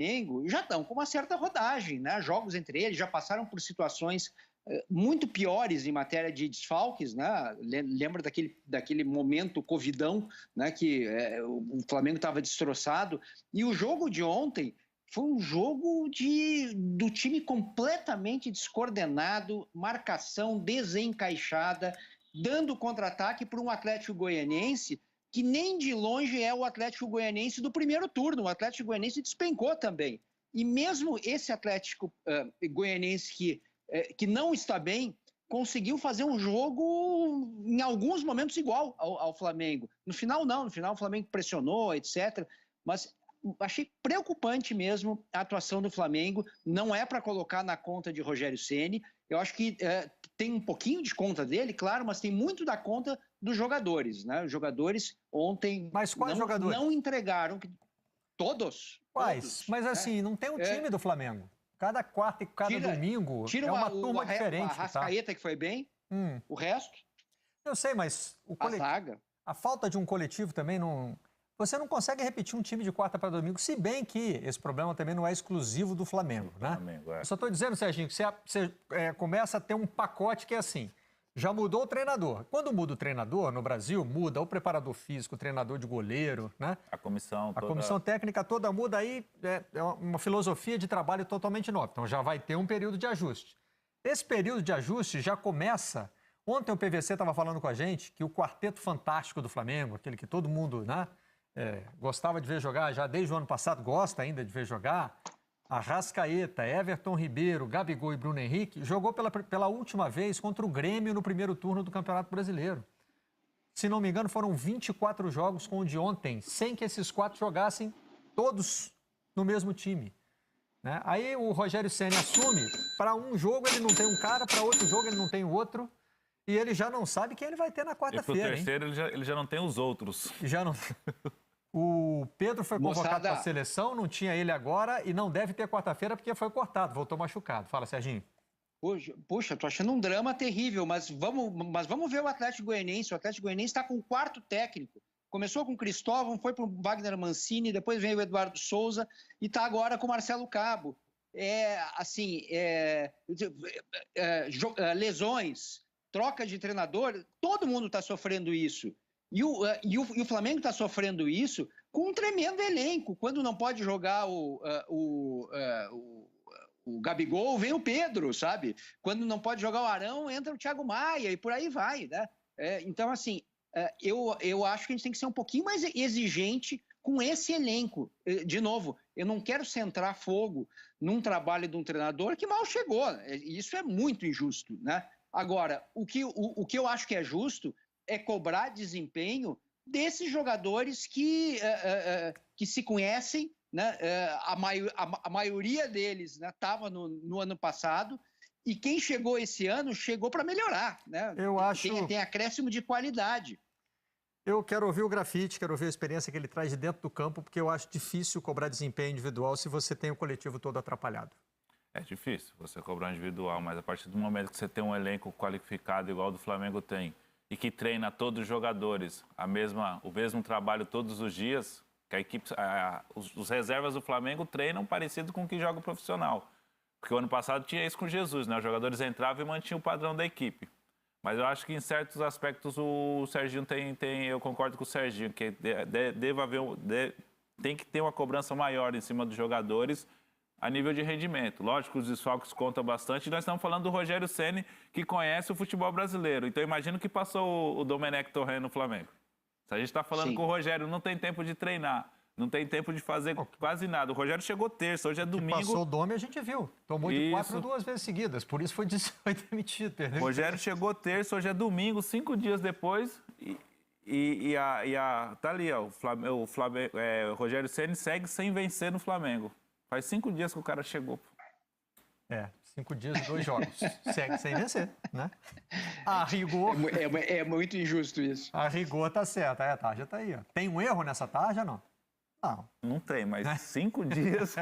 Flamengo já estão com uma certa rodagem, né? Jogos entre eles já passaram por situações muito piores em matéria de desfalques, né? Lembra daquele momento covidão, né? Que o Flamengo estava destroçado. E o jogo de ontem foi um jogo do time completamente descoordenado, marcação desencaixada, dando contra-ataque para um Atlético Goianiense que nem de longe é o Atlético Goianiense do primeiro turno. O Atlético Goianiense despencou também. E mesmo esse Atlético Goianiense que não está bem, conseguiu fazer um jogo, em alguns momentos, igual ao Flamengo. No final, não. No final, o Flamengo pressionou, etc. Mas achei preocupante mesmo a atuação do Flamengo. Não é para colocar na conta de Rogério Ceni. Eu acho que tem um pouquinho de conta dele, claro, mas tem muito da conta dos jogadores, né? Os jogadores ontem mas quais jogadores? Não entregaram. Todos. Quais? Todos, mas assim, não tem um time do Flamengo. Cada quarta e cada domingo é uma turma diferente. A Arrascaeta que foi bem, o resto... Eu sei, mas a falta de um coletivo também não... Você não consegue repetir um time de quarta para domingo, se bem que esse problema também não é exclusivo do Flamengo, né? Eu só estou dizendo, Serginho, que você começa a ter um pacote que é assim, já mudou o treinador. Quando muda o treinador, no Brasil, muda o preparador físico, o treinador de goleiro, né? A comissão técnica toda muda, aí é uma filosofia de trabalho totalmente nova. Então já vai ter um período de ajuste. Esse período de ajuste já começa... Ontem o PVC estava falando com a gente que o quarteto fantástico do Flamengo, aquele que todo mundo, né? Gostava de ver jogar já desde o ano passado, gosta ainda de ver jogar, Arrascaeta, Everton Ribeiro, Gabigol e Bruno Henrique, jogou pela última vez contra o Grêmio no primeiro turno do Campeonato Brasileiro. Se não me engano, foram 24 jogos com o de ontem, sem que esses 4 jogassem todos no mesmo time, né? Aí o Rogério Ceni assume, para um jogo ele não tem um cara, para outro jogo ele não tem o outro, e ele já não sabe quem ele vai ter na quarta-feira. E pro terceiro ele já não tem os outros. Já não... O Pedro foi convocado para a seleção, não tinha ele agora e não deve ter quarta-feira porque foi cortado, voltou machucado. Fala, Serginho. Puxa, tô achando um drama terrível, mas vamos ver o Atlético Goianiense. O Atlético Goianiense está com o quarto técnico. Começou com o Cristóvão, foi para o Wagner Mancini, depois veio o Eduardo Souza e está agora com o Marcelo Cabo. Lesões, troca de treinador, todo mundo está sofrendo isso. E o Flamengo está sofrendo isso com um tremendo elenco. Quando não pode jogar o Gabigol, vem o Pedro, sabe? Quando não pode jogar o Arão, entra o Thiago Maia e por aí vai, né? Então, assim, eu acho que a gente tem que ser um pouquinho mais exigente com esse elenco. De novo, eu não quero centrar fogo num trabalho de um treinador que mal chegou. Isso é muito injusto, né? Agora, o que eu acho que é justo é cobrar desempenho desses jogadores que se conhecem, né? A maioria deles estava no ano passado e quem chegou esse ano chegou para melhorar, né? Tem acréscimo de qualidade. Eu quero ouvir o Grafite, quero ouvir a experiência que ele traz de dentro do campo, porque eu acho difícil cobrar desempenho individual se você tem o coletivo todo atrapalhado. É difícil você cobrar individual, mas a partir do momento que você tem um elenco qualificado igual o do Flamengo tem, e que treina todos os jogadores o mesmo trabalho todos os dias, que a equipe, os reservas do Flamengo treinam parecido com o que joga o profissional. Porque o ano passado tinha isso com Jesus, né? Os jogadores entravam e mantinham o padrão da equipe. Mas eu acho que em certos aspectos o Serginho eu concordo com o Serginho, que tem que ter uma cobrança maior em cima dos jogadores a nível de rendimento. Lógico que os desfalques contam bastante. E nós estamos falando do Rogério Ceni, que conhece o futebol brasileiro. Então, imagino que passou o Domenech Torrent no Flamengo. Se a gente está falando que o Rogério não tem tempo de treinar, não tem tempo de fazer quase nada. O Rogério chegou terça, hoje é domingo. Passou o Dome, a gente viu. Tomou de 4 duas vezes seguidas. Por isso foi demitido. O Rogério chegou terça, hoje é domingo, 5 dias depois. Tá ali, ó, o Rogério Ceni segue sem vencer no Flamengo. Faz 5 dias que o cara chegou. 5 dias e 2 jogos. Segue sem vencer, né? A rigor... É muito injusto isso. A rigor tá certa. A tarja tá aí, ó. Tem um erro nessa tarja, não? Não. Não tem, mas 5 dias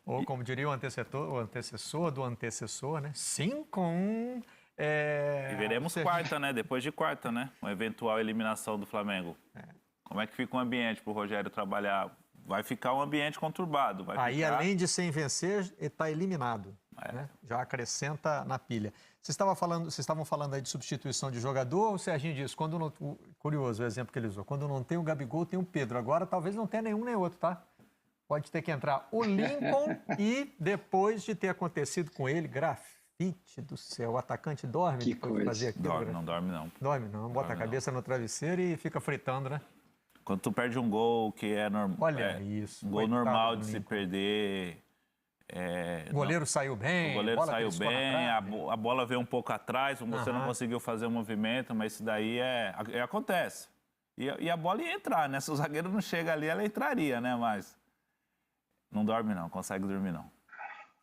Ou como diria o antecessor do antecessor, né? 5-1... E veremos quarta, né? Depois de quarta, né? Uma eventual eliminação do Flamengo. Como é que fica o ambiente pro Rogério trabalhar vai ficar um ambiente conturbado. Aí, além de sem vencer, ele está eliminado. Né? Já acrescenta na pilha. Vocês estavam falando aí de substituição de jogador, o Serginho disse, quando não, curioso o exemplo que ele usou, quando não tem o Gabigol, tem o Pedro. Agora, talvez não tenha nenhum nem outro, tá? Pode ter que entrar o Lincoln e, depois de ter acontecido com ele, grafite do céu, o atacante dorme que depois coisa. de fazer aquilo. Não dorme não. Dorme não, bota a cabeça no travesseiro e fica fritando, né? Quando tu perde um gol que é normal. Olha isso. Um gol normal de se perder. O goleiro saiu bem. O goleiro saiu bem, a bola veio um pouco atrás, você não conseguiu fazer o movimento, mas isso daí acontece. E a bola ia entrar, né? Se o zagueiro não chega ali, ela entraria, né? Mas não dorme não, consegue dormir não.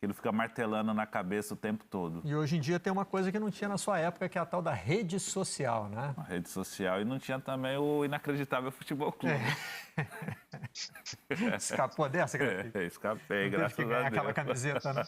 Ele fica martelando na cabeça o tempo todo. E hoje em dia tem uma coisa que não tinha na sua época, que é a tal da rede social, né? A rede social. E não tinha também o Inacreditável Futebol Clube. Escapou dessa, cara? Escapei, graças a Deus. Aquela camiseta, né?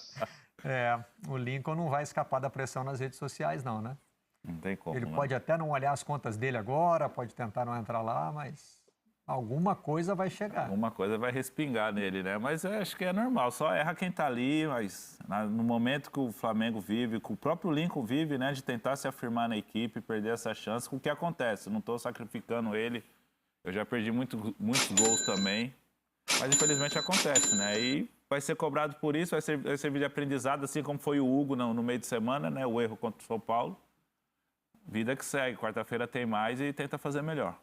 O Lincoln não vai escapar da pressão nas redes sociais, não, né? Não tem como. Ele pode até não olhar as contas dele agora, pode tentar não entrar lá, mas alguma coisa vai chegar. Alguma coisa vai respingar nele, né? Mas eu acho que é normal, só erra quem tá ali, mas no momento que o Flamengo vive, que o próprio Lincoln vive, né, de tentar se afirmar na equipe, perder essa chance, o que acontece? Eu não estou sacrificando ele, eu já perdi muitos gols também, mas infelizmente acontece, né? E vai ser cobrado por isso, vai servir de aprendizado, assim como foi o Hugo no meio de semana, né? O erro contra o São Paulo. Vida que segue, quarta-feira tem mais e tenta fazer melhor.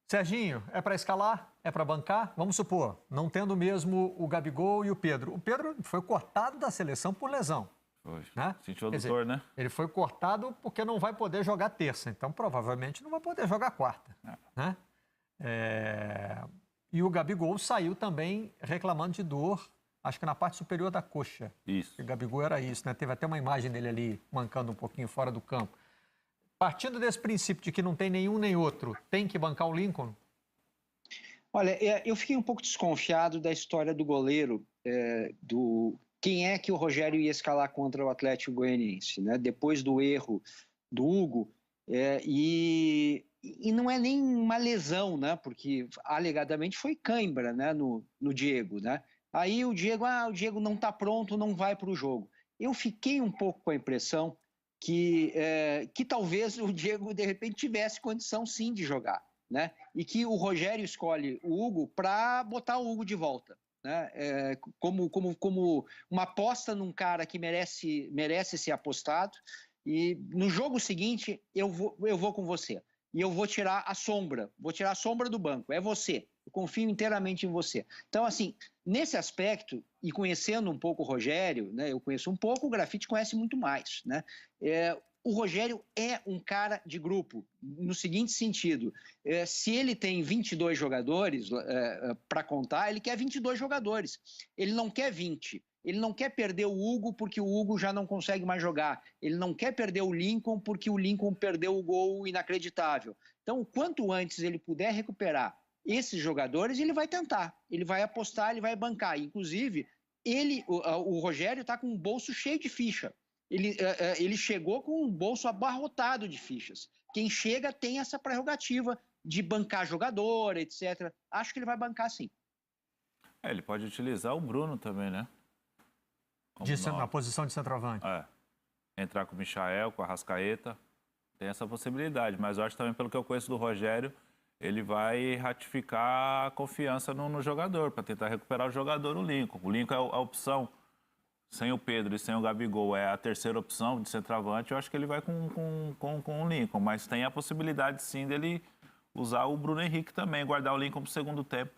Serginho, é para escalar? É para bancar? Vamos supor, não tendo mesmo o Gabigol e o Pedro. O Pedro foi cortado da seleção por lesão. Foi. Né? Sentiu o adutor, né? Ele foi cortado porque não vai poder jogar terça, então provavelmente não vai poder jogar quarta. Né? E o Gabigol saiu também reclamando de dor, acho que na parte superior da coxa. Isso. O Gabigol era isso, né? Teve até uma imagem dele ali mancando um pouquinho fora do campo. Partindo desse princípio de que não tem nenhum nem outro, tem que bancar o Lincoln? Olha, eu fiquei um pouco desconfiado da história do goleiro, quem é que o Rogério ia escalar contra o Atlético Goianiense, né? Depois do erro do Hugo, e não é nem uma lesão, né? Porque alegadamente foi cãibra, né? No Diego, né? Aí o Diego não está pronto, não vai para o jogo. Eu fiquei um pouco com a impressão que talvez o Diego, de repente, tivesse condição, sim, de jogar, né? E que o Rogério escolhe o Hugo para botar o Hugo de volta, né? Como uma aposta num cara que merece ser apostado. E no jogo seguinte, eu vou com você. E eu vou tirar a sombra do banco. É você. Eu confio inteiramente em você. Então, assim, nesse aspecto, e conhecendo um pouco o Rogério, né, eu conheço um pouco, o Grafite conhece muito mais, né? O Rogério é um cara de grupo, no seguinte sentido, se ele tem 22 jogadores para contar, ele quer 22 jogadores, ele não quer 20. Ele não quer perder o Hugo porque o Hugo já não consegue mais jogar. Ele não quer perder o Lincoln porque o Lincoln perdeu o gol inacreditável. Então, o quanto antes ele puder recuperar esses jogadores, ele vai tentar. Ele vai apostar, ele vai bancar. Inclusive, o Rogério está com um bolso cheio de ficha. Ele chegou com um bolso abarrotado de fichas. Quem chega tem essa prerrogativa de bancar jogador, etc. Acho que ele vai bancar sim. Ele pode utilizar o Bruno também, né? Na posição de centroavante. Entrar com o Michael, com a Arrascaeta. Tem essa possibilidade. Mas eu acho também, pelo que eu conheço do Rogério, ele vai ratificar a confiança no jogador, para tentar recuperar o jogador, o Lincoln. O Lincoln é a opção, sem o Pedro e sem o Gabigol, é a terceira opção de centroavante. Eu acho que ele vai com o Lincoln. Mas tem a possibilidade, sim, dele usar o Bruno Henrique também, guardar o Lincoln para o segundo tempo.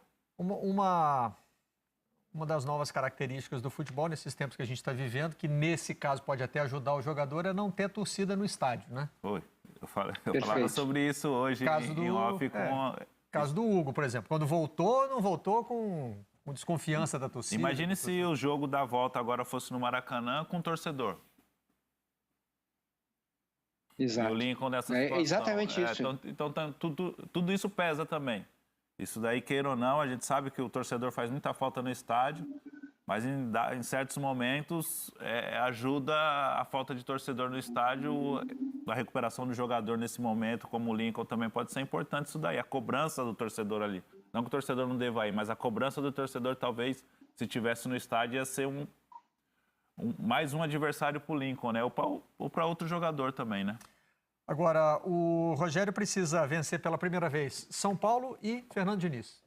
Uma das novas características do futebol nesses tempos que a gente está vivendo, que nesse caso pode até ajudar o jogador, é não ter torcida no estádio, né? Eu falava sobre isso hoje em off caso do Hugo, por exemplo. Quando voltou, não voltou com desconfiança da torcida. Imagine se o jogo da volta agora fosse no Maracanã com torcedor. Exato. E o Lincoln nessa situação. É exatamente isso. Então tudo isso pesa também. Isso daí, queira ou não, a gente sabe que o torcedor faz muita falta no estádio, mas em certos momentos ajuda a falta de torcedor no estádio, a recuperação do jogador nesse momento, como o Lincoln também pode ser importante isso daí, a cobrança do torcedor ali. Não que o torcedor não deva ir, mas a cobrança do torcedor, talvez, se tivesse no estádio, ia ser mais um adversário para o Lincoln, né? Ou para outro jogador também, né? Agora, o Rogério precisa vencer pela primeira vez São Paulo e Fernando Diniz.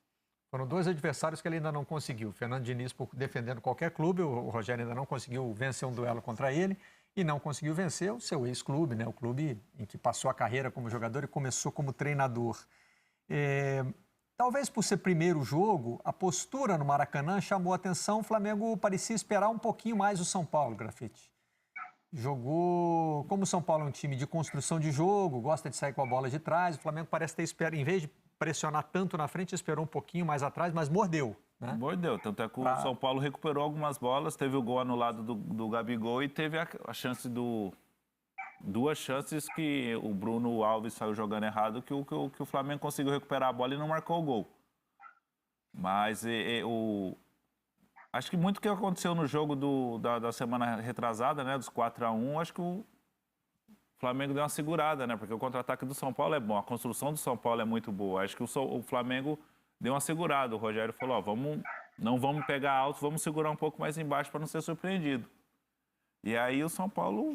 Foram 2 adversários que ele ainda não conseguiu. Fernando Diniz defendendo qualquer clube, o Rogério ainda não conseguiu vencer um duelo contra ele e não conseguiu vencer o seu ex-clube, né? O clube em que passou a carreira como jogador e começou como treinador. Talvez por ser primeiro jogo, a postura no Maracanã chamou a atenção. O Flamengo parecia esperar um pouquinho mais o São Paulo, Grafite. Jogou, como o São Paulo é um time de construção de jogo, gosta de sair com a bola de trás, o Flamengo parece ter esperado, em vez de pressionar tanto na frente, esperou um pouquinho mais atrás, mas mordeu, né? Mordeu, tanto é que o São Paulo recuperou algumas bolas, teve o gol anulado do Gabigol e teve a chance duas chances que o Bruno Alves saiu jogando errado, que o Flamengo conseguiu recuperar a bola e não marcou o gol. Mas acho que muito que aconteceu no jogo da semana retrasada, né, dos 4-1, acho que o Flamengo deu uma segurada, né, porque o contra-ataque do São Paulo é bom, a construção do São Paulo é muito boa. Acho que o Flamengo deu uma segurada. O Rogério falou, não vamos pegar alto, vamos segurar um pouco mais embaixo para não ser surpreendido. E aí o São Paulo...